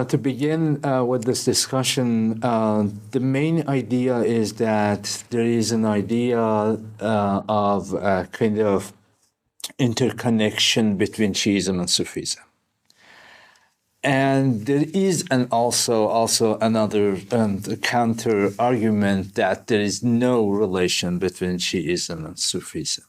To begin with this discussion, the main idea is that there is an idea of kind of interconnection between Shi'ism and Sufism. And there is also another counter argument that there is no relation between Shi'ism and Sufism.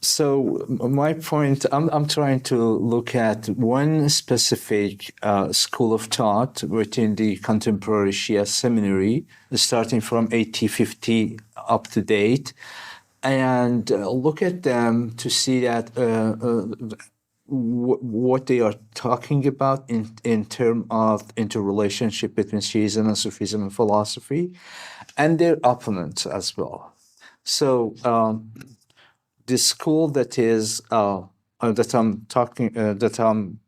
So my point, I'm trying to look at one specific school of thought within the contemporary Shi'a Seminary, starting from 1850 up to date, and look at them to see that what they are talking about in terms of interrelationship between Shi'ism and Sufism and philosophy, and their opponents as well. So the school that is that I'm talking that I'm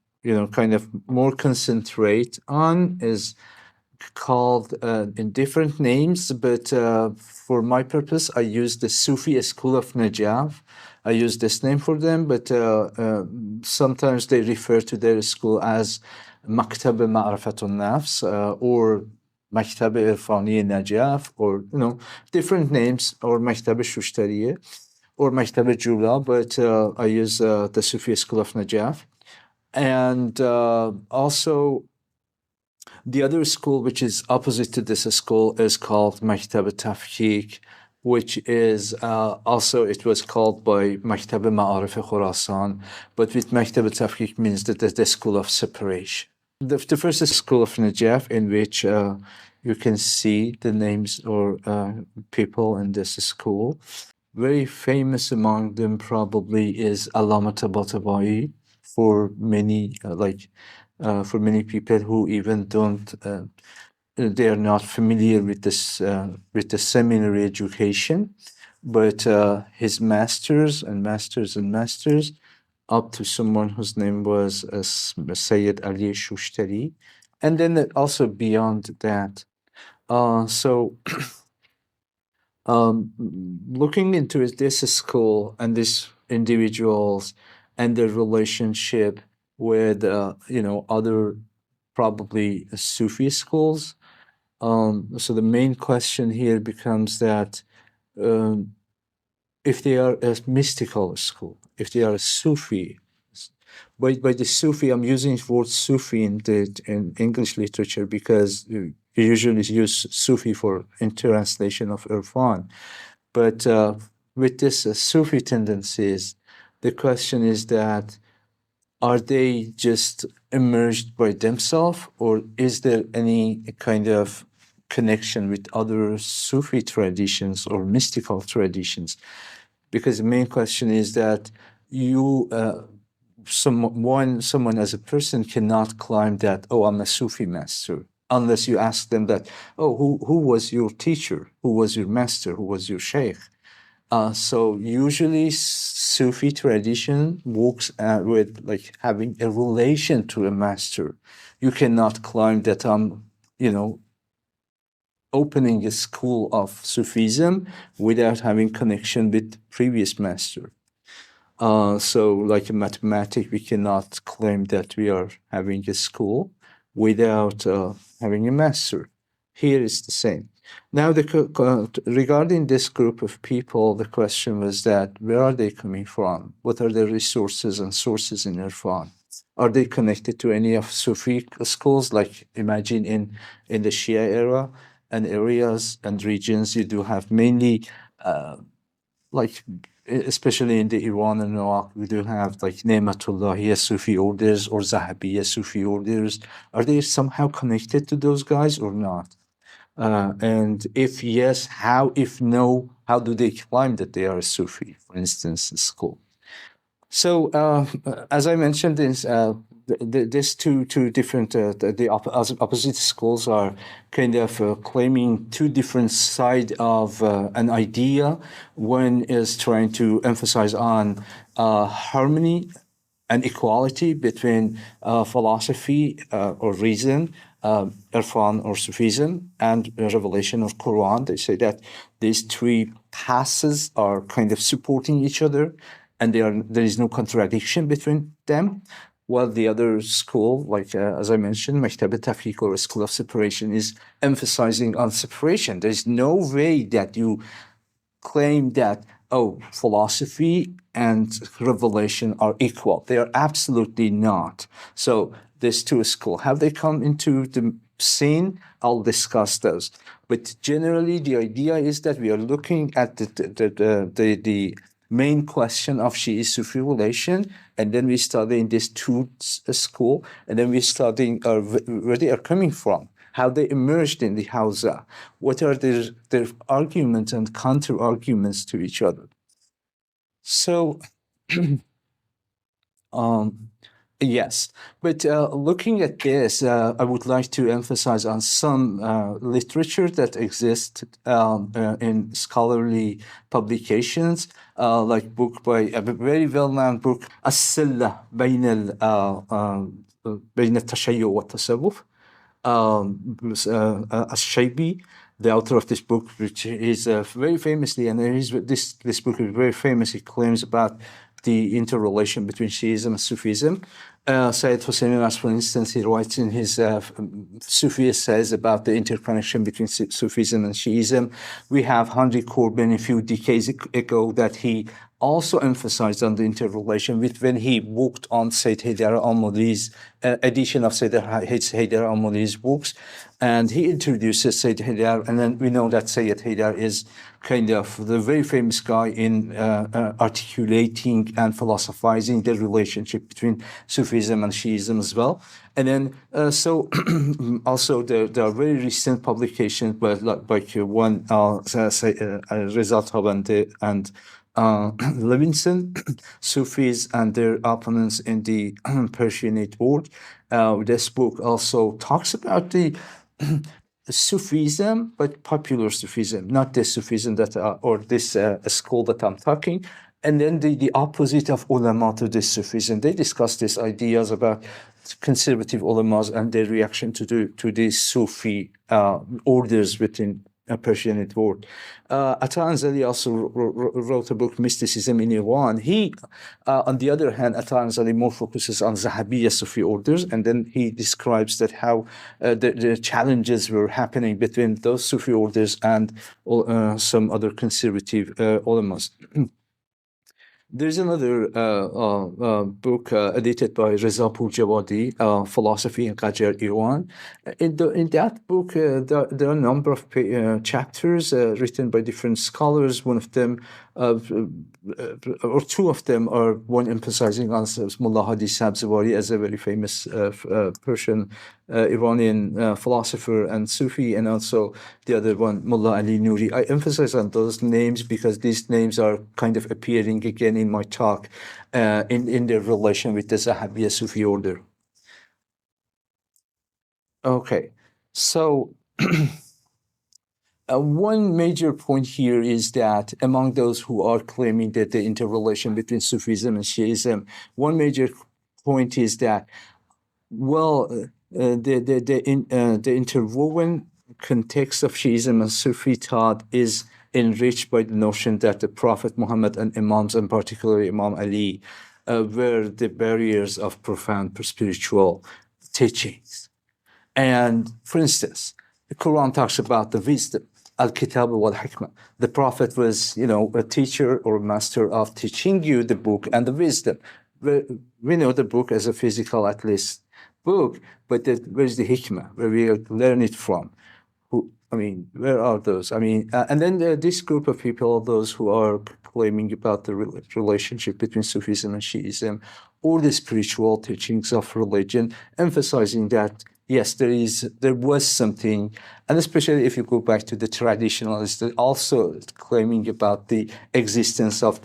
kind of more concentrate on is called in different names, but for my purpose, I use the Sufi School of Najaf. I use this name for them, but sometimes they refer to their school as Maktab Ma'rifatun Nafs or Maktab Irfani Najaf, or different names, or Maktab Shushtariye or Maktab Jula, but I use the Sufi School of Najaf. And also the other school, which is opposite to this school, is called Maktab Tafkik, which is also, it was called by Maktab Ma'arif Khurasan, but with Maktab Tafkik means that the school of separation. The first school of Najaf, in which you can see the names or people in this school. Very famous among them probably is Allama Tabatabai, for many for many people who even don't they are not familiar with this with the seminary education, but his masters and masters and masters, up to someone whose name was Sayyid Ali Shushtari, and then also beyond that. So looking into this school and these individuals and their relationship with other probably Sufi schools. So the main question here becomes that if they are a mystical school, if they are a Sufi, by the Sufi, I'm using the word Sufi in English literature because you usually use Sufi in translation of Irfan. But with this Sufi tendencies, the question is that are they just emerged by themselves, or is there any kind of connection with other Sufi traditions or mystical traditions? Because the main question is that someone as a person cannot claim that, oh, I'm a Sufi master, unless you ask them that, oh, who was your teacher? Who was your master? Who was your sheikh? So usually Sufi tradition works with like having a relation to a master. You cannot claim that I'm, opening a school of Sufism without having connection with previous master. So like in mathematics, we cannot claim that we are having a school without having a master. Here is the same. Now, regarding this group of people, the question was that where are they coming from? What are their resources and sources in Irfan? Are they connected to any of Sufi schools? Like imagine in the Shia era and areas and regions, you do have mainly like especially in the Iran and Iraq, we do have like Ne'matullahiyya Sufi orders or Zahabiyya Sufi orders. Are they somehow connected to those guys or not? And if yes, how? If no, how do they claim that they are a Sufi, for instance, in school? So, as I mentioned, these two different, the opposite schools are kind of claiming two different sides of an idea. One is trying to emphasize on harmony and equality between philosophy or reason, Irfan or Sufism, and revelation of Quran. They say that these three paths are kind of supporting each other, and there is no contradiction between them. while the other school, like as I mentioned, Maktab al-Tafriq, or School of Separation, is emphasizing on separation. There's no way that you claim that, oh, philosophy and revelation are equal. They are absolutely not. So there's two schools. How they come into the scene, I'll discuss those. But generally, the idea is that we are looking at the main question of Shi'i Sufi relation, and then we study in this two school, and then we studying where they are coming from, how they emerged in the Hausa, what are their arguments and counter arguments to each other. So yes, but looking at this, I would like to emphasize on some literature that exists in scholarly publications, like book by a very well-known book, السلة بين التشيع والتصوف. Al-Shaybi, the author of this book, which is very famously, and this book is very famous, he claims about the interrelation between Shi'ism and Sufism. Seyed Hossein Asghari, for instance, he writes in his Sufi essays about the interconnection between Sufism and Shi'ism. We have Henry Corbin a few decades ago that he also emphasized on the interrelation with when he worked on Sayyid Haydar Amuli's edition of Sayyid Haydar Amuli's books, and he introduces Sayyid Haydar, and then we know that Sayyid Haydar is kind of the very famous guy in articulating and philosophizing the relationship between Sufism and Shi'ism as well. And then, so also there are very recent publications, but like one, Reza Tabande and Levinson, Sufis and their opponents in the Persianate world. This book also talks about the Sufism, but popular Sufism, not the Sufism that or this school that I'm talking. And then the opposite of ulama to this Sufism. They discuss these ideas about conservative ulamas and their reaction to the Sufi orders within a Persianate world. Ata Anzali also wrote a book, Mysticism in Iran. He, on the other hand, Ata Anzali more focuses on Zahabiyya Sufi orders, and then he describes that how the challenges were happening between those Sufi orders and some other conservative ulamas. There's another book edited by Reza Pourjawadi, Philosophy in Qajar, Iran. In that book, there are a number of chapters written by different scholars. One of them, or two of them, are one emphasizing on Mulla Sadra as a very famous Persian Iranian philosopher and Sufi, and also the other one, Mullah Ali Nuri. I emphasize on those names because these names are kind of appearing again in my talk in their relation with the Zahabiyya Sufi order. Okay, so one major point here is that among those who are claiming that the interrelation between Sufism and Shi'ism, one major point is that, well, the interwoven context of Shi'ism and Sufi thought is enriched by the notion that the Prophet Muhammad and Imams, and particularly Imam Ali, were the barriers of profound spiritual teachings. And for instance, the Quran talks about the wisdom, al-kitab wal-hikmah. The Prophet was, a teacher or master of teaching you the book and the wisdom. We know the book as a physical, at least, book, but where's the hikmah, where we learn it from? Where are those? And then this group of people, those who are claiming about the relationship between Sufism and Shi'ism, or the spiritual teachings of religion, emphasizing that, yes, there was something, and especially if you go back to the traditionalists, also claiming about the existence of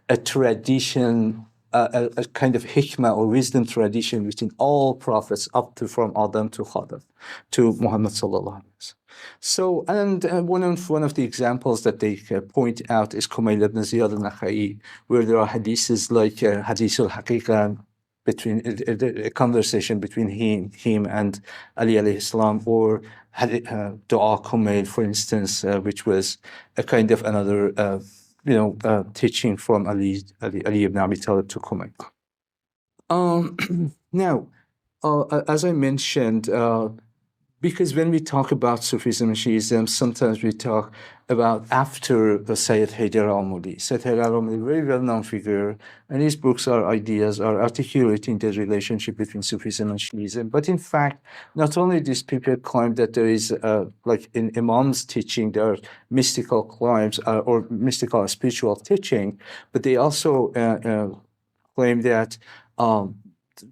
a tradition, a kind of hikmah or wisdom tradition within all prophets up to from Adam to Haydar, to Muhammad sallallahu alaihi wasallam. So, and one of the examples that they point out is Kumayl ibn Ziyad al-Nakhai, where there are hadiths like hadith al-Haqiqa, between a conversation between him and Ali alayhi salam, or Dua Kumayl, for instance, which was a kind of another teaching from Ali ibn Abi Talib to Kumayl. Now, as I mentioned, because when we talk about Sufism and Shi'ism, sometimes we talk about after the Sayyid Haydar Amuli. Sayyid Haydar Amuli, a very well-known figure, and his books or ideas are articulating the relationship between Sufism and Shi'ism. But in fact, not only these people claim that there is, like in Imam's teaching, there are mystical claims or mystical spiritual teaching, but they also claim that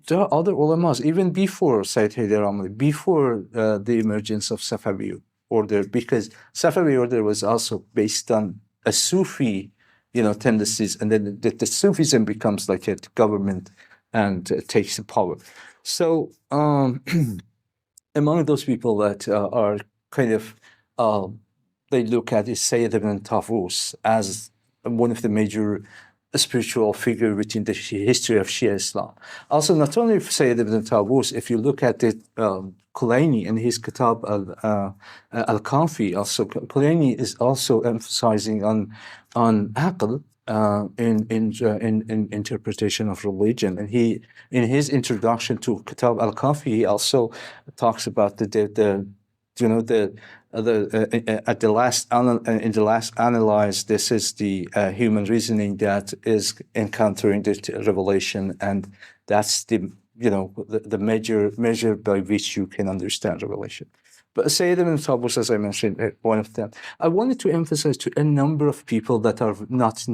there are other ulamas, even before Sayyid Haydar Amali, before the emergence of Safavi order, because Safavi order was also based on a Sufi, tendencies, and then the Sufism becomes like a government and takes the power. So among those people that are kind of, they look at is Sayyid ibn Tawus as one of the major spiritual figure within the history of Shia Islam. Also, not only Sayyid ibn Tawus, if you look at it, Kulayni in his Kitab al-Kafi, also Kulayni is also emphasizing on aql in interpretation of religion, and he in his introduction to Kitab al-Kafi he also talks about in the last analyze, this is the human reasoning that is encountering the revelation, and that's the major measure by which you can understand revelation. But Sayyid ibn Tawus, as I mentioned, one of them. I wanted to emphasize to a number of people that are not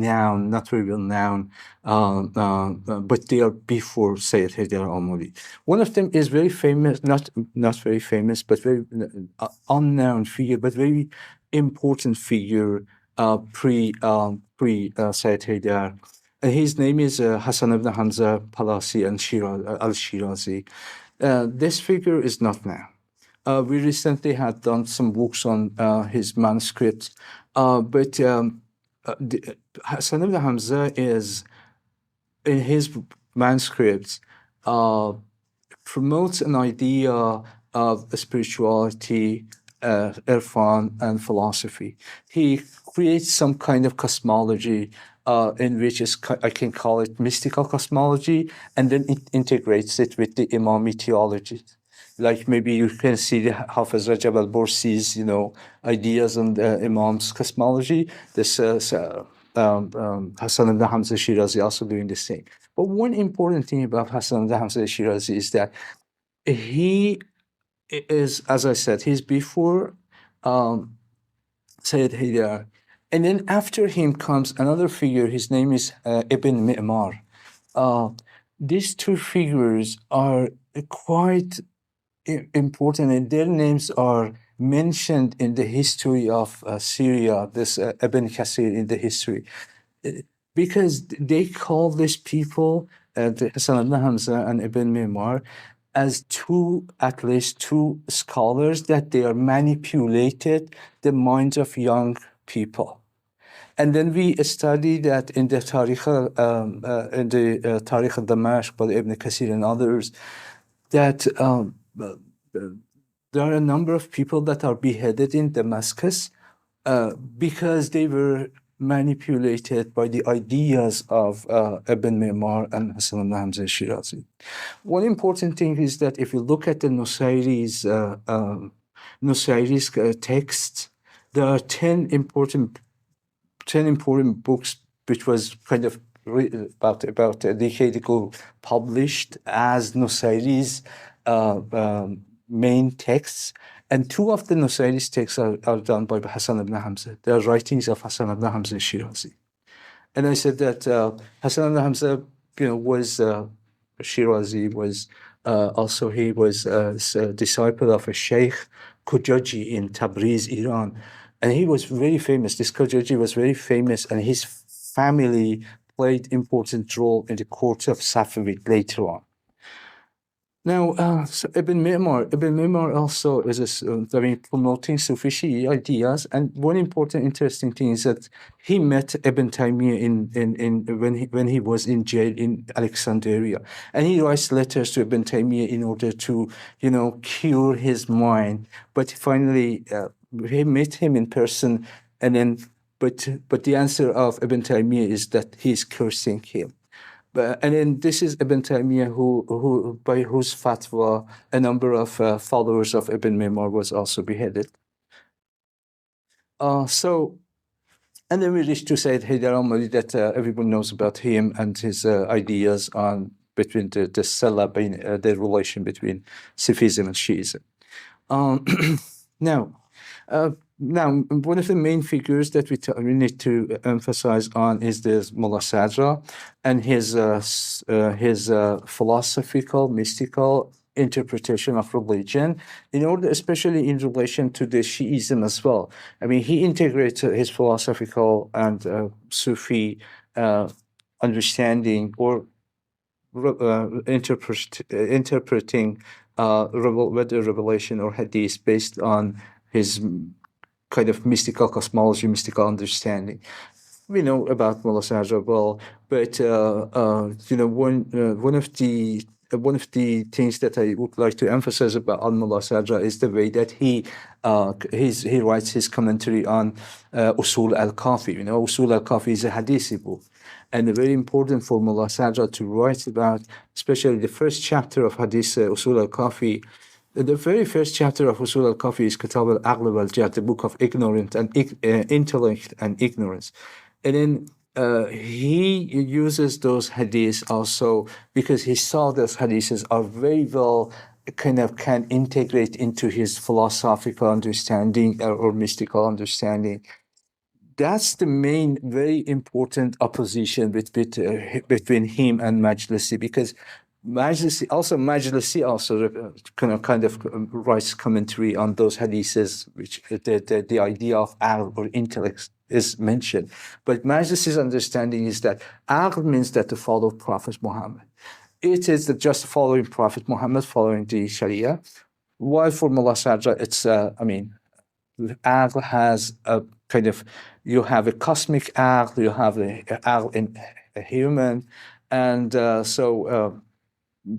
very well known, but they are before Sayyid Haydar Amuli. One of them is very famous, not very famous, but very unknown figure, but very important figure pre Sayyid Haydar. And his name is Hasan ibn Hamza al-Palasi and al-Shirazi. This figure is not known. We recently had done some books on his manuscripts, but Hasan ibn Hamza is, in his manuscripts, promotes an idea of spirituality, irfan, and philosophy. He creates some kind of cosmology in which I can call it mystical cosmology, and then it integrates it with the Imami theology. Like maybe you can see the Hafiz Rajab al-Bursi's, ideas on the Imam's cosmology. This Hasan ibn Hamza Shirazi also doing the same. But one important thing about Hasan ibn Hamza Shirazi is that he is, as I said, he's before Sayyid Haydar. And then after him comes another figure. His name is Ibn Mi'mar. These two figures are quite important, and their names are mentioned in the history of Syria, this Ibn Kathir in the history, because they call these people, Hasan ibn Hamza and Ibn Mimar, as at least two scholars that they are manipulated the minds of young people. And then we study that in the Tarikh al-Damashq by Ibn Kathir and others, that there are a number of people that are beheaded in Damascus because they were manipulated by the ideas of Ibn Mimar and Hasan ibn Hamza Shirazi. One important thing is that if you look at the Nusayri's texts, there are 10 important books which was kind of about a decade ago published as Nusayri's main texts, and two of the Nusayri's texts are done by Hasan ibn Hamza. They are writings of Hasan ibn Hamza Shirazi. And I said that Hasan ibn Hamza, was Shirazi, was also he was a disciple of a Sheikh Kujaji in Tabriz, Iran. And he was very famous. This Kujaji was very famous, and his family played important role in the court of Safavid later on. Now, so Ibn Mimar also is promoting Sufi Shi'i ideas, and one important, interesting thing is that he met Ibn Taymiyyah when he was in jail in Alexandria, and he writes letters to Ibn Taymiyyah in order to cure his mind. But finally, he met him in person, and then but the answer of Ibn Taymiyyah is that he's cursing him. And then this is Ibn Taymiyyah, who by whose fatwa a number of followers of Ibn Maymar was also beheaded. So, and then we reach to Sayyid Haydar Amuli, that everyone knows about him and his ideas on between the Salah, the relation between Sufism and Shi'ism. Now, now, one of the main figures that we need to emphasize on is this Mulla Sadra and his philosophical, mystical interpretation of religion, in order, especially in relation to the Shi'ism as well. I mean, he integrates his philosophical and Sufi understanding, or interpreting whether revelation or hadith based on his kind of mystical cosmology, mystical understanding. We know about Mullah Sadra well, but one of the things that I would like to emphasize about Mullah Sadra is the way that he writes his commentary on Usul al-Kafi. You know, Usul al-Kafi is a hadith book, and very important for Mullah Sadra to write about, especially the first chapter of hadith Usul al-Kafi. The very first chapter of Usul al-Kafi is Kitab al-Aql wal-Jahd, the book of ignorance and intellect and ignorance. And then he uses those hadiths also because he saw those hadiths are very well kind of can integrate into his philosophical understanding or mystical understanding. That's the main, very important opposition between him and Majlisi, because Majlisi also kind of writes commentary on those hadiths, which the idea of aql or intellect is mentioned. But Majlisi's understanding is that aql means that to follow Prophet Muhammad. It is just following Prophet Muhammad, following the Sharia. While for Mullah Sadra, it's aql has a kind of, you have a cosmic aql, you have a aql in a human, and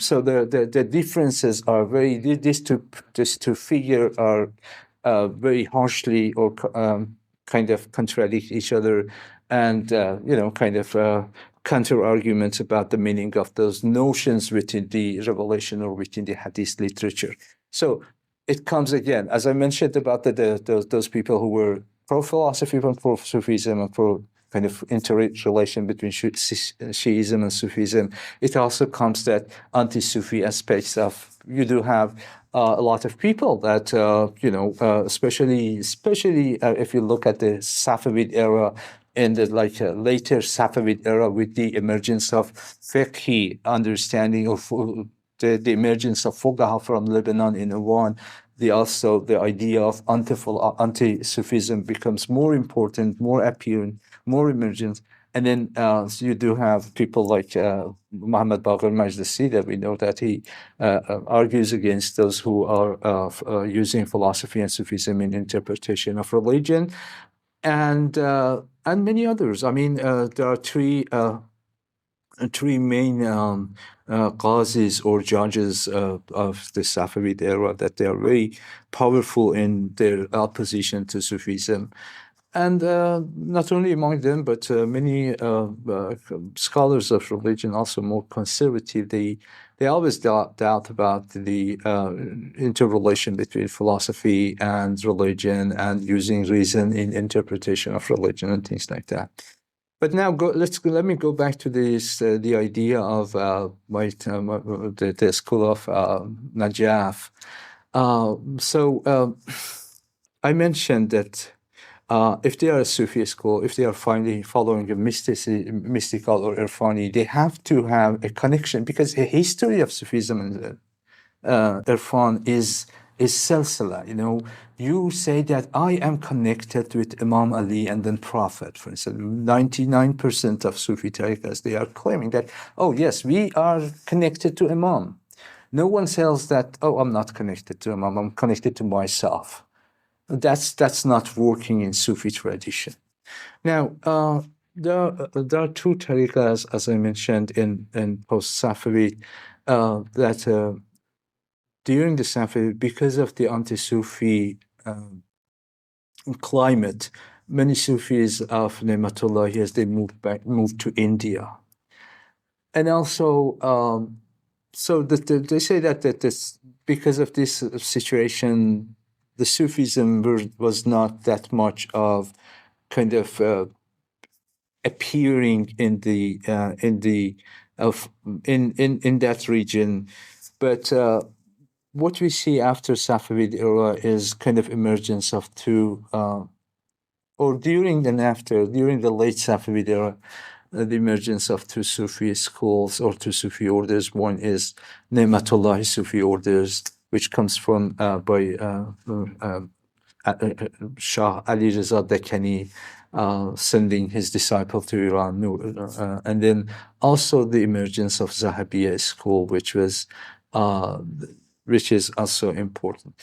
so the differences are very, these two figures are very harshly or kind of contradict each other, and kind of counter arguments about the meaning of those notions within the revelation or within the hadith literature. So it comes again, as I mentioned about those people who were pro-philosophy and pro-Sufism and pro kind of interrelation between Shi'ism and Sufism. It also comes that anti-Sufi aspects of, you do have a lot of people that, especially if you look at the Safavid era, in the later Safavid era, with the emergence of fiqhi understanding of the emergence of fuqaha from Lebanon in Iran, the idea of anti-Sufism becomes more important, more apparent, more emergent. And then you do have people like Muhammad Baqir Majlisi, that we know that he argues against those who are using philosophy and Sufism in interpretation of religion, and many others. I mean, there are three main qazis or judges of the Safavid era that they are very powerful in their opposition to Sufism. And not only among them, but many scholars of religion, also more conservative, they always doubt about the interrelation between philosophy and religion, and using reason in interpretation of religion and things like that. But now let me go back to this the idea of the School of Najaf. I mentioned that if they are a Sufi school, if they are finally following a mystical or Irfani, they have to have a connection, because the history of Sufism and Irfan is silsila. You know, you say that I am connected with Imam Ali and then Prophet. For instance, 99% of Sufi tariqas, they are claiming that, oh yes, we are connected to Imam. No one says that, oh, I'm not connected to Imam, I'm connected to myself. That's not working in Sufi tradition. Now, there are two tariqas, as I mentioned, in post-Safavid, that during the Safavid, because of the anti-Sufi climate, many Sufis of Nematullah, as they moved to India. and also, so they say that this, because of this situation, the Sufism was not that much of kind of appearing of in that region, but what we see after Safavid era is kind of emergence of two, or during the late Safavid era, the emergence of two Sufi schools or two Sufi orders. One is Ne'matullahi Sufi orders, which comes from by Shah Ali Reza Dekkani, sending his disciple to Iran, and then also the emergence of Zahabiyya school, uh, which is also important.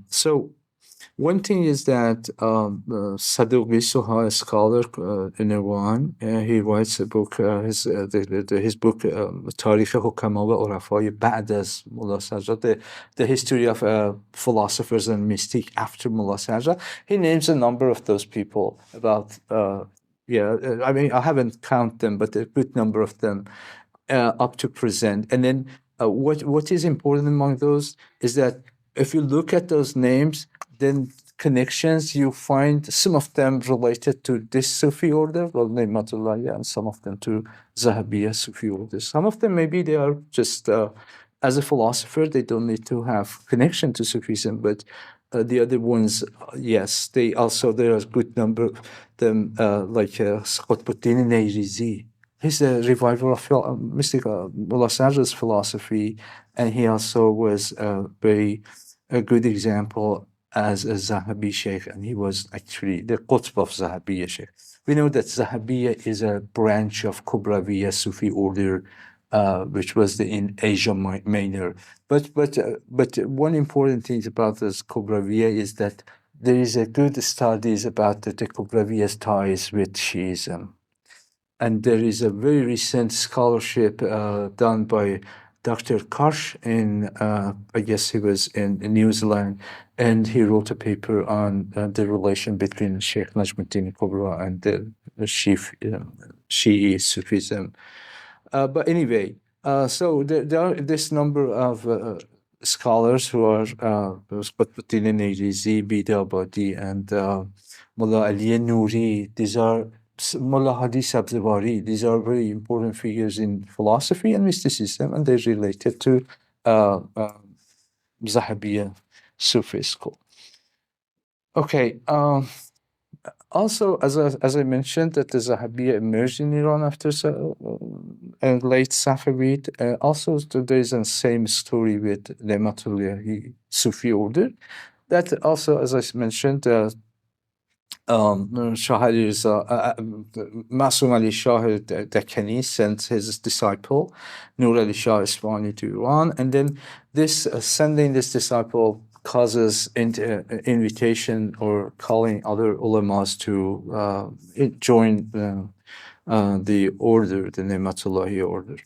So one thing is that Saduqi Suha, a scholar in Iran, he writes a book, his book, Tarikh Hukama wa Urafai Ba'd az Mulla Sadra, the history of philosophers and mystic after Mulla Sadra. He names a number of those people, about, I mean, I haven't counted them, but a good number of them up to present. And then what is important among those is that if you look at those names, then connections, you find some of them related to this Sufi order, well, Ni'matullah, and some of them to Zahabiyya Sufi order. Some of them, maybe they are just, as a philosopher, they don't need to have connection to Sufism, but the other ones, yes, there are a good number of them, like Qutbuddin Nayrizi. He's a revival of mystical Mulla Sadra's philosophy, and he also was a good example as a Zahabi Sheikh, and he was actually the Qutb of Zahabiyya Sheikh. We know that Zahabiyya is a branch of Kubrawiya Sufi order, which was in Asia Minor. But one important thing about this Kubrawiya is that there is a good studies about the Kubrawiya's ties with Shi'ism. And there is a very recent scholarship done by Dr. Karsh I guess he was in New Zealand, and he wrote a paper on the relation between Sheikh Najmuddin Kubra and the Shi'i Sufism. But anyway, so there are this number of scholars who are Qutbuddin Nayrizi, Bida Abadi, and Mullah Ali Nouri. These are Mullah Hadi Sabzevari. These are very important figures in philosophy and mysticism, and they're related to Zahabiyya Sufi school. Okay. Also, as I mentioned, that the Zahabiyya emerged in Iran after and late Safavid. Also, there is the same story with Ne'matullahi Sufi order. That also, as I mentioned, Shah Ali Masum Ali Shah Dekkani sent his disciple Nur Ali Shah Isfahani to Iran, and then this sending this disciple causes invitation or calling other ulamas to join the order, the Ne'matullahi order.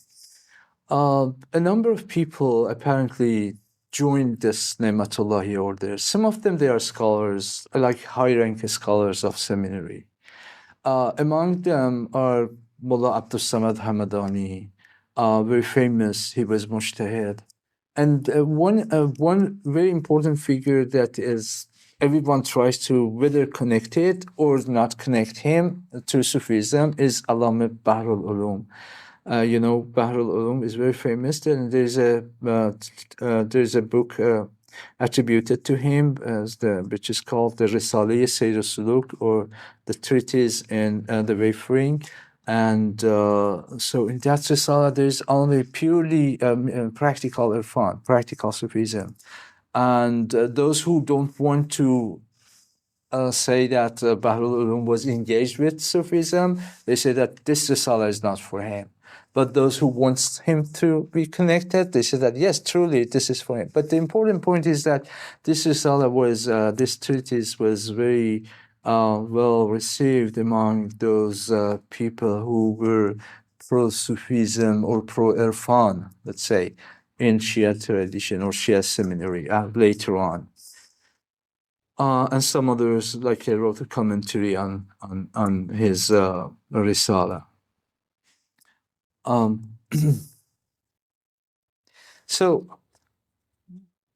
A number of people apparently joined this Ne'matullahi order. Some of them, they are scholars, like high-rank scholars of seminary. Among them are Mullah Abdus Samad Hamadani, very famous. He was mujtahid. And one very important figure that is everyone tries to whether connect it or not connect him to Sufism is Allama Bahrul Ulum. Bahrul Ulum is very famous, and there's a book attributed to him which is called the Risale Seyd al-Suluk, or the treatise in the wayfaring. And so in that Risala, there's only purely practical irfan, practical Sufism. And those who don't want to say that Bahrul Ulum was engaged with Sufism, they say that this Risala is not for him. But those who want him to be connected, they say that, yes, truly, this is for him. But the important point is that this Risala this treatise was very well received among those people who were pro-Sufism or pro-Irfan, let's say, in Shia tradition or Shia Seminary later on. And some others, like he wrote a commentary on his Risala. So,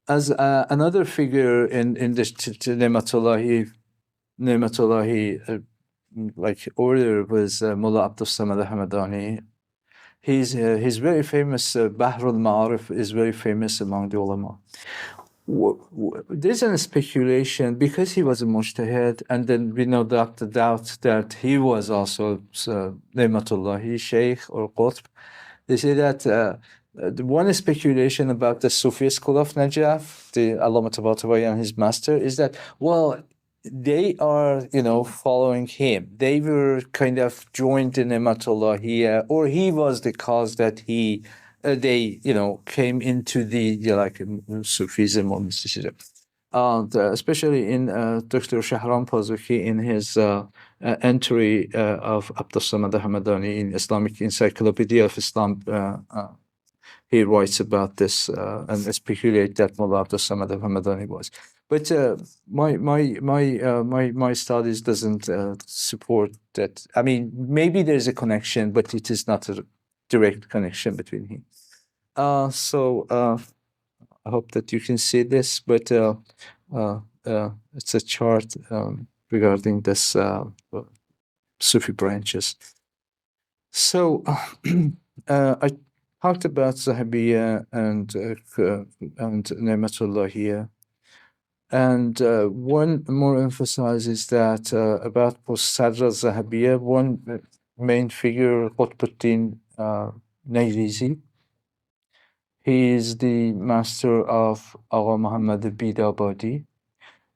as another figure in this Nematullahi like order was Mullah Abdul Samad Hamadani. He's very famous. Bahr al-Ma'arif is very famous among the ulama. There's a speculation because he was a mujtahid, and then we know the doubt that he was also Nematullahi Sheikh or Qutb. They say that the one speculation about the Sufi School of Najaf, the Allama Tabatabai and his master, is that, well, they are, following him. They were kind of joined in Nematullah here, or he was the cause that they, came into the Sufism or Mysticism. Especially in Dr. Shahram Pazuki in his entry of Abdus Samad Hamadani in Islamic Encyclopedia of Islam, he writes about this and speculate that Mullah Abdus Samad Hamadani was. But my studies doesn't support that. I mean, maybe there's a connection, but it is not a direct connection between him. I hope that you can see this, but it's a chart regarding this Sufi branches. So I talked about Zahabiyya and Ni'matullah here. And one more emphasis is that about Post-Sadra Zahabiyya, one main figure, Qutbuddin Nailizi. He is the master of Agha Muhammad Bidabadi.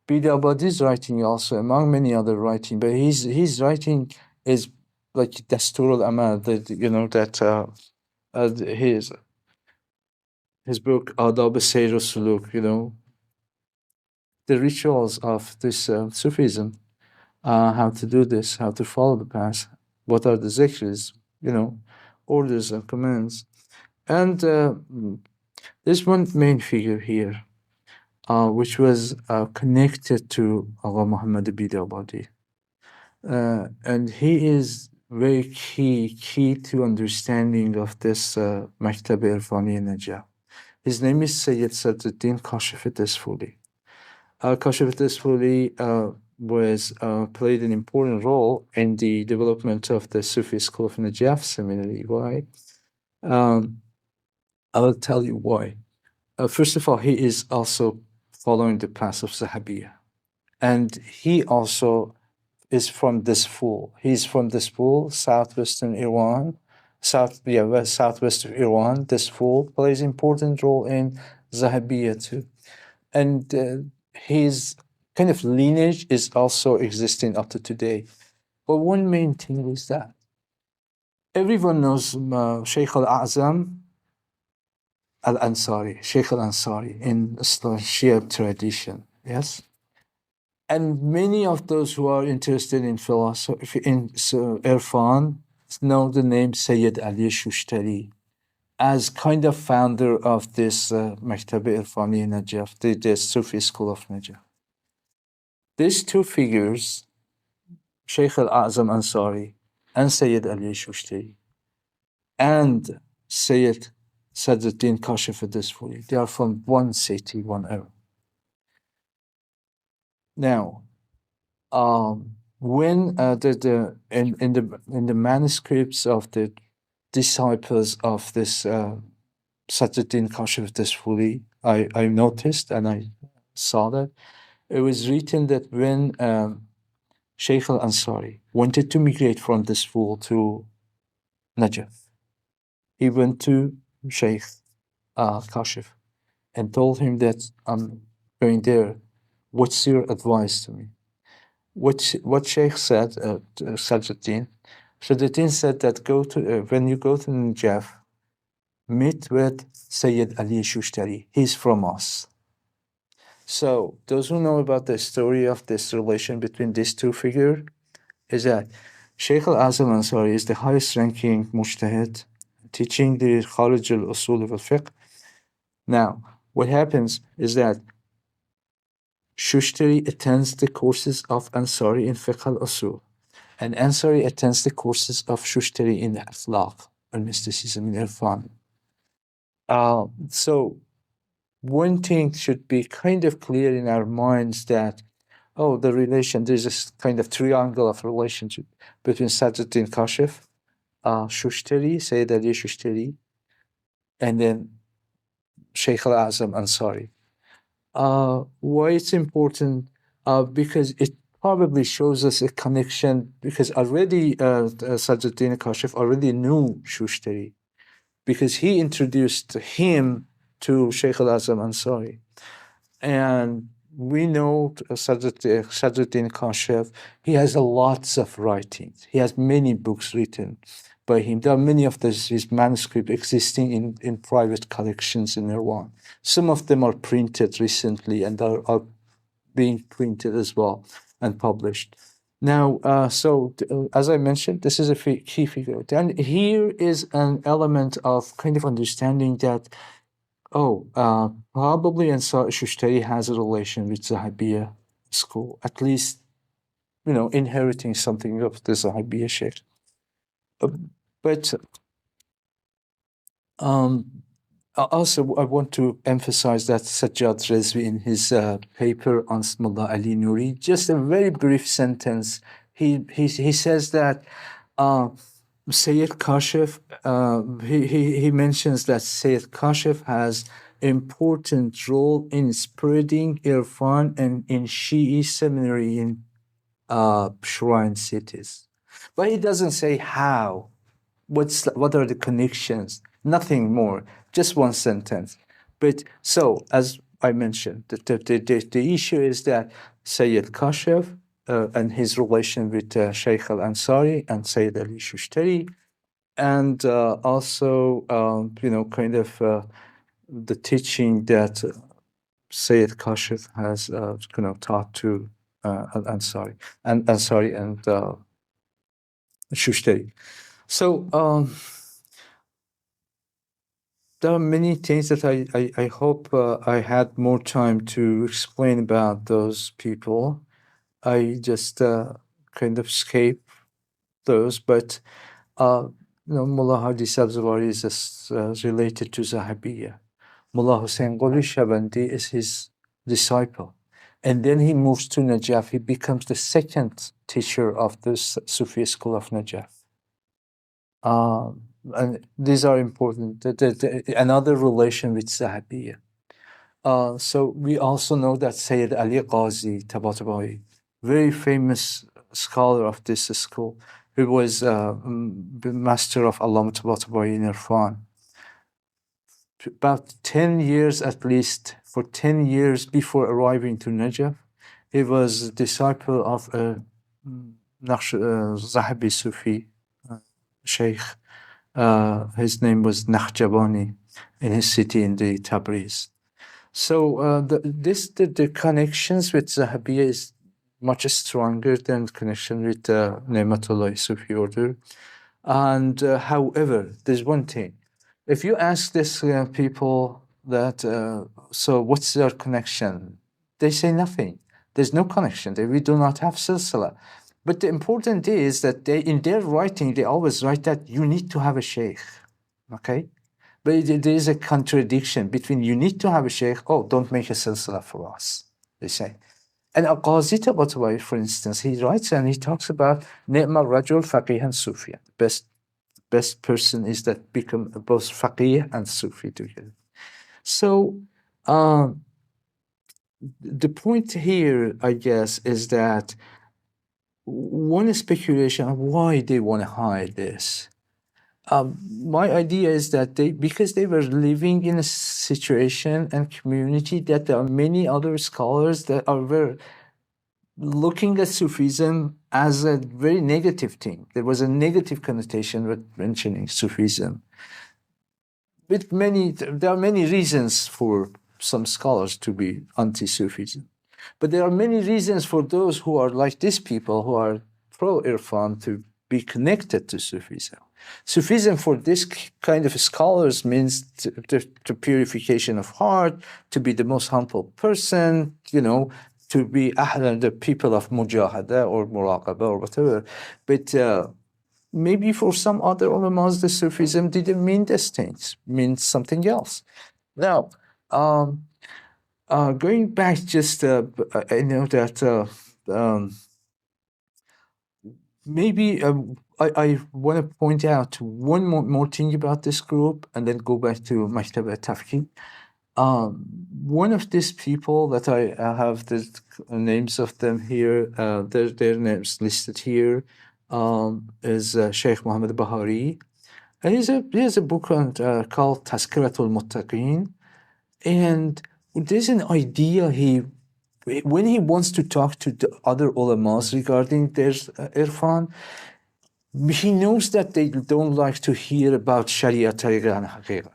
Bidabadi's writing also, among many other writing, but his writing is like Dastur al-Amal, that his book Adab al-Sayr al-Suluk, the rituals of this Sufism, how to do this, how to follow the path, what are the zikrs, orders and commands. And there's one main figure here, which was connected to Agha Muhammad Bidabadi. And he is very key to understanding of this Maktab Irfani Najaf. His name is Sayyid Sadruddin Kashifi Desfuli. Kashifi Desfuli was played an important role in the development of the Sufi School of Najaf Seminary. Why? I will tell you why. First of all, he is also following the path of Zahabiyya. And he also is from this school. He's from this school, southwestern Iran, southwest of Iran. This school plays an important role in Zahabiyya too. And his kind of lineage is also existing up to today. But one main thing is that everyone knows Shaykh al-A'zam al-Ansari, Shaykh al-Ansari in Shia tradition, yes? And many of those who are interested in philosophy, in Irfan, know the name Sayyid Ali Shushtari as kind of founder of this Maktab Irfani Najaf, the Sufi School of Najaf. These two figures, Shaykh al-A'zam Ansari and Sayyid Ali Shushtari, and Sayyid Sadruddin Kashif Desfuli, they are from one city, one era. Now, when in the manuscripts of the disciples of this Sadruddin Kashif Desfuli, I noticed and I saw that it was written that when Shaykh al-Ansari wanted to migrate from this school to Najaf, he went to Shaykh Kashif and told him that I'm going there. What's your advice to me? What Shaykh said, Sadruddin said that when you go to Najaf, meet with Sayyid Ali Shushtari. He's from us. So those who know about the story of this relation between these two figures is that Shaykh al-Azam Ansari is the highest ranking mujtahid teaching the Kharij al-Usul al-Fiqh. Now, what happens is that Shushtari attends the courses of Ansari in Fiqh al-Usul, and Ansari attends the courses of Shushtari in Akhlaq. and mysticism in Irfan. So one thing should be kind of clear in our minds that, there's this kind of triangle of relationship between Sadruddin Kashif, Shushtari, Sayyid Ali Shushtari, and then Sheikh al-Azam Ansari. Why it's important? Because it probably shows us a connection, because already Sadruddin Kashif already knew Shushtari, because he introduced him to Sheikh al-Azam Ansari. And we know Sadruddin Kashif, he has lots of writings. He has many books written by him. There are many of his manuscripts existing in private collections in Iran. Some of them are printed recently and are being printed as well and published. Now, as I mentioned, this is a key figure. And here is an element of kind of understanding that, probably Shushtari has a relation with Zahabiya school, at least, inheriting something of the Zahabiya sheikh. But also, I want to emphasize that Sajjad Rizvi, in his paper on Mullah Ali Nuri, just a very brief sentence, he says that Sayyid Kashif, he mentions that Sayyid Kashif has important role in spreading Irfan and in Shi'i Seminary in shrine cities. But he doesn't say how. What are the connections? Nothing more. Just one sentence. But so, as I mentioned, the issue is that Sayyid Kashif and his relation with Sheikh al-Ansari and Sayyid Ali Shushtari, and also, the teaching that Sayyid Kashif has, taught to al-Ansari and Shushtari. So there are many things that I hope I had more time to explain about those people. I just kind of escape those, but Mullah Hadi Sabzawari is related to Zahabiya. Mullah Hussein Qoli Shabandi is his disciple. And then he moves to Najaf. He becomes the second teacher of the Sufi School of Najaf. And these are important. Another relation with Zahabiya. So we also know that Sayyid Ali Qazi Tabatabai, very famous scholar of this school, who was the master of Allama Tabatabai in Irfan. About 10 years at least, for 10 years before arriving to Najaf, he was a disciple of a Zahabi Sufi sheikh. His name was Nakhjabani, in his city in the Tabriz. So the connections with Zahabiya is much stronger than connection with Nematullah Sufi order. And however, there's one thing. If you ask these people that, so what's their connection? They say nothing. There's no connection. We do not have silsila. But the important is that in their writing, they always write that you need to have a sheikh, okay? But there is a contradiction between you need to have a sheikh, don't make a silsila for us, they say. And Al-Qazi Tabatabai, for instance, he writes and he talks about Ni'ma Rajul Faqih and Sufi. Best person is that become both Faqih and Sufi together. So the point here, I guess, is that one speculation of why they want to hide this. My idea is that because they were living in a situation and community that there are many other scholars that were looking at Sufism as a very negative thing. There was a negative connotation with mentioning Sufism. There are many reasons for some scholars to be anti-Sufism. But there are many reasons for those who are like these people who are pro-Irfan to be connected to Sufism. Sufism for this kind of scholars means the purification of heart, to be the most humble person, to be the people of mujahada or muraqaba or whatever. But maybe for some other ulamas, the Sufism didn't mean these things, means something else. Now, going back, just I know that maybe I want to point out one more thing about this group, and then go back to Maktab al-Tafkir. One of these people that I have the names of them here, their names listed here, is Sheikh Muhammad Bahari. And he has a book on, called Tazkiratul Muttaqin. And there's an idea when he wants to talk to the other ulamas regarding their irfan, he knows that they don't like to hear about Sharia, Tariqah, and Haqiqah.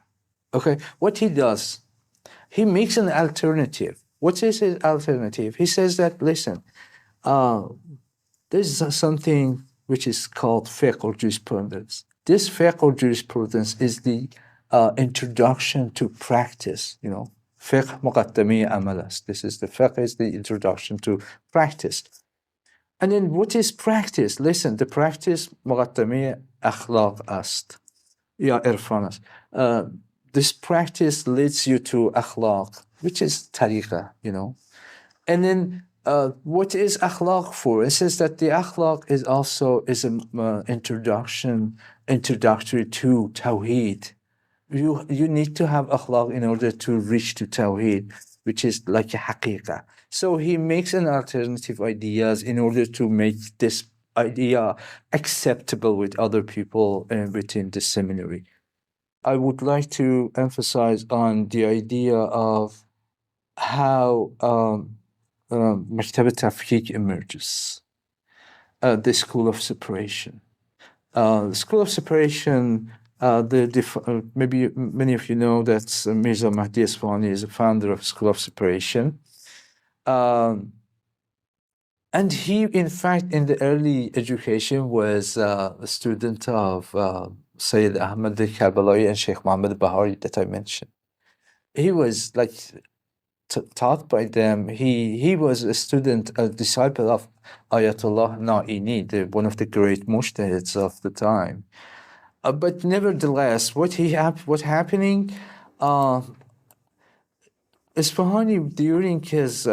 Okay, what he does, he makes an alternative. What is his alternative? He says that, listen, there's something which is called fiqh or jurisprudence. This fiqh or jurisprudence is the introduction to practice, you know. Fiqh muqaddami amalas. This is the fiqh, is the introduction to practice. And then what is practice? Listen, the practice muqaddami akhlaq ast. Ya irfan ast. This practice leads you to akhlaq, which is tariqah, you know. And then what is akhlaq for? It says that the akhlaq is also an introductory to tawheed. You need to have akhlaq in order to reach to tawheed, which is like a haqiqah. So he makes an alternative ideas in order to make this idea acceptable with other people within the seminary. I would like to emphasize on the idea of how Maktab al-Tafkik emerges, the school of separation. The school of separation, maybe many of you know that Mirza Mahdi Isfahani is a founder of School of Separation. And he, in fact, in the early education was a student of Sayyid Ahmad al-Karbalawi and Sheikh Muhammad Bahari that I mentioned. He was like taught by them. He was a student, a disciple of Ayatollah Na'ini, one of the great mujtahids of the time. But nevertheless, what's happening? Isfahani during his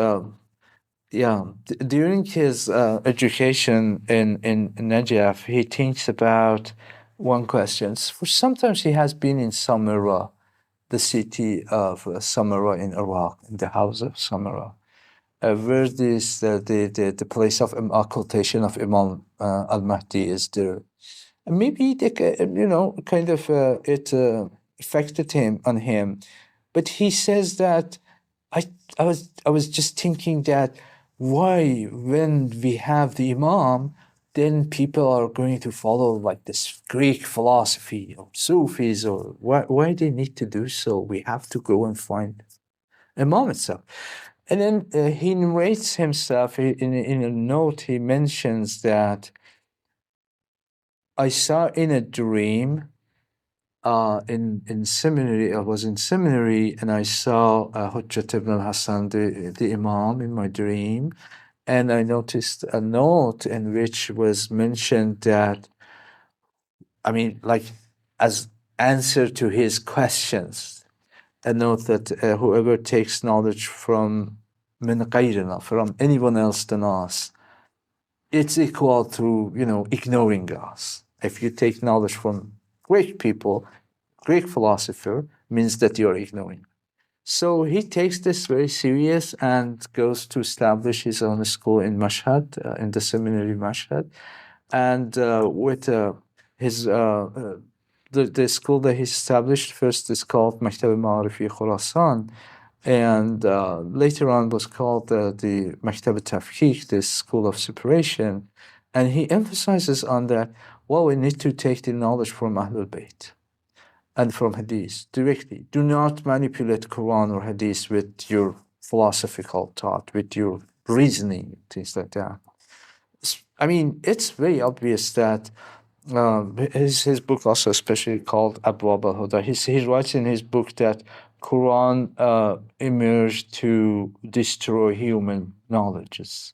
education in Najaf, he thinks about one question. For sometimes he has been in Samarra, the city of Samarra in Iraq, in the house of Samarra, where this the place of occultation of Imam al-Mahdi is there. And maybe they, kind of it affected him, but he says that I was just thinking that why, when we have the Imam, then people are going to follow like this Greek philosophy or Sufis, or why they need to do so? We have to go and find Imam itself. And then he narrates himself in a note. He mentions that I saw in a dream in seminary. I was in seminary and I saw Hujjat ibn al-Hasan, the Imam, in my dream. And I noticed a note in which was mentioned that, like as answer to his questions, a note that whoever takes knowledge from min ghayrina, from anyone else than us, it's equal to, ignoring us. If you take knowledge from Greek people, Greek philosopher, means that you're ignoring. So he takes this very serious and goes to establish his own school in Mashhad, in the seminary Mashhad. And with the school that he established first is called Maktab al-Ma'arifi Khurasan, and later on was called the Maktab al-Tafkik, the school of separation. And he emphasizes on that, well, we need to take the knowledge from Ahlul Bayt and from Hadith directly. Do not manipulate Quran or Hadith with your philosophical thought, with your reasoning, things like that. It's very obvious that his book also especially called Abwab al-Huda. He writes in his book that Quran emerged to destroy human knowledges.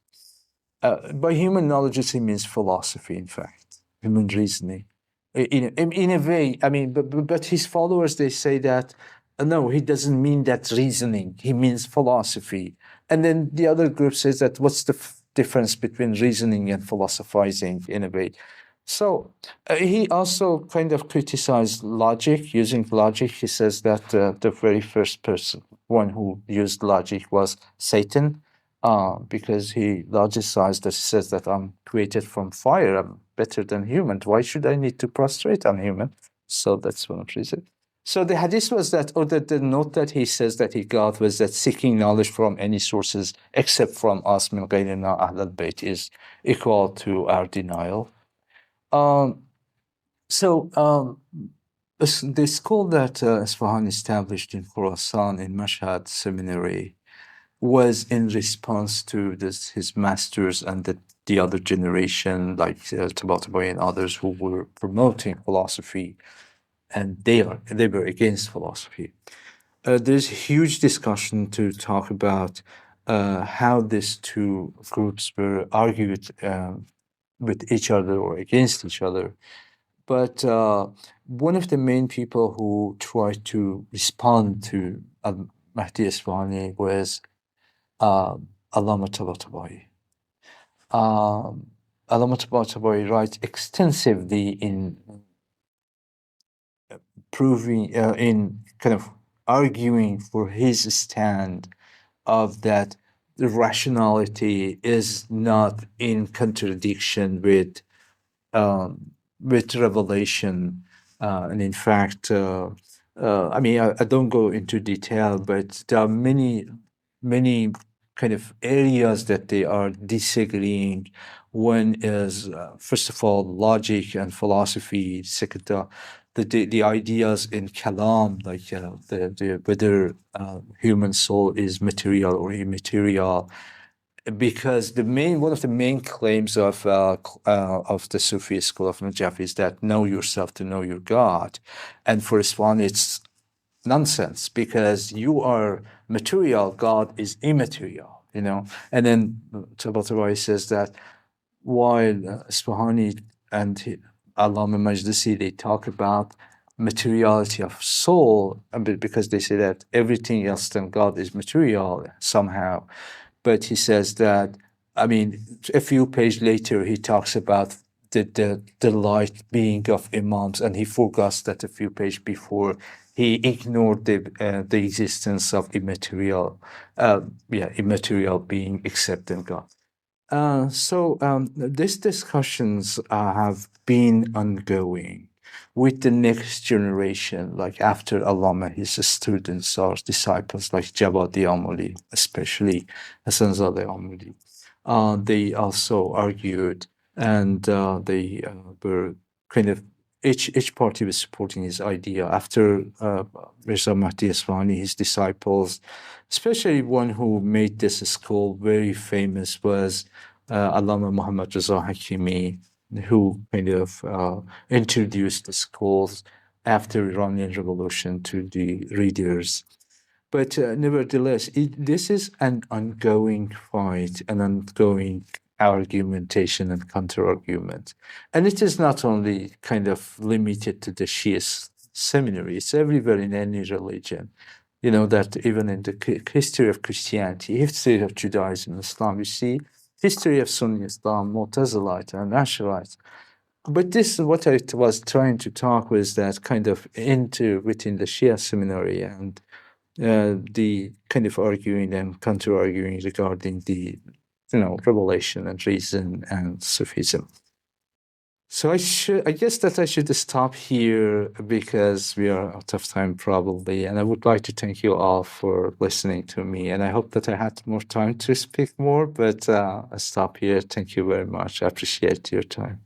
By human knowledges, he means philosophy, in fact. human reasoning. In a way, I mean, but his followers, they say that, no, he doesn't mean that reasoning, he means philosophy. And then the other group says that what's the difference between reasoning and philosophizing in a way? So he also kind of criticized logic, using logic. He says that the very first person, one who used logic was Satan, because he logicized that he says that I'm created from fire, I'm better than human. Why should I need to prostrate on human? So that's one of the reasons. So the hadith was that, or the note that he says that he got was that seeking knowledge from any sources except from us, min ghayrina ahl al-bayt, is equal to our denial. The school that Isfahan established in Khorasan in Mashhad Seminary was in response to his masters and the other generation, like Tabatabai and others, who were promoting philosophy, and they were against philosophy. There's a huge discussion to talk about how these two groups were argued with each other or against each other. But one of the main people who tried to respond to Al-Mahdi Isfahani was Allama Tabatabai. Allama Tabatabai writes extensively in proving, in kind of arguing for his stand of that the rationality is not in contradiction with revelation, and in fact, I mean, I don't go into detail, but there are many kind of areas that they are disagreeing. One is, first of all, logic and philosophy. Second, the ideas in kalam, like the whether human soul is material or immaterial, because one of the main claims of the Sufi school of Najaf is that know yourself to know your God, and for Islam it's nonsense, because you are material, God is immaterial, you know. And then Tabatabai says that while Isfahani and Allama Majlisi, they talk about materiality of soul, because they say that everything else than God is material somehow. But he says that, I mean, a few pages later, he talks about the light being of imams, and he forgot that a few pages before he ignored the existence of immaterial being except in God. These discussions have been ongoing with the next generation, like after Allama, his students or disciples, like Jawadi Amuli, especially Hasan Amuli. They also argued, and they were kind of, each party was supporting his idea. After Mirza Mahdi Isfahani, his disciples, especially one who made this school very famous, was Allama Muhammad Raza Hakimi, who kind of introduced the schools after Iranian Revolution to the readers. But nevertheless, this is an ongoing fight, an ongoing argumentation and counter-argument. And it is not only kind of limited to the Shi'i seminary, it's everywhere in any religion. You know, that even in the history of Christianity, history of Judaism, Islam, you see history of Sunni Islam, Mu'tazilite and Ash'arite. But this is what I was trying to talk was that kind of within the Shia seminary, and the kind of arguing and counter-arguing regarding the, revelation and reason and Sufism. So I guess that I should stop here because we are out of time probably. And I would like to thank you all for listening to me. And I hope that I had more time to speak more, but I'll stop here. Thank you very much. I appreciate your time.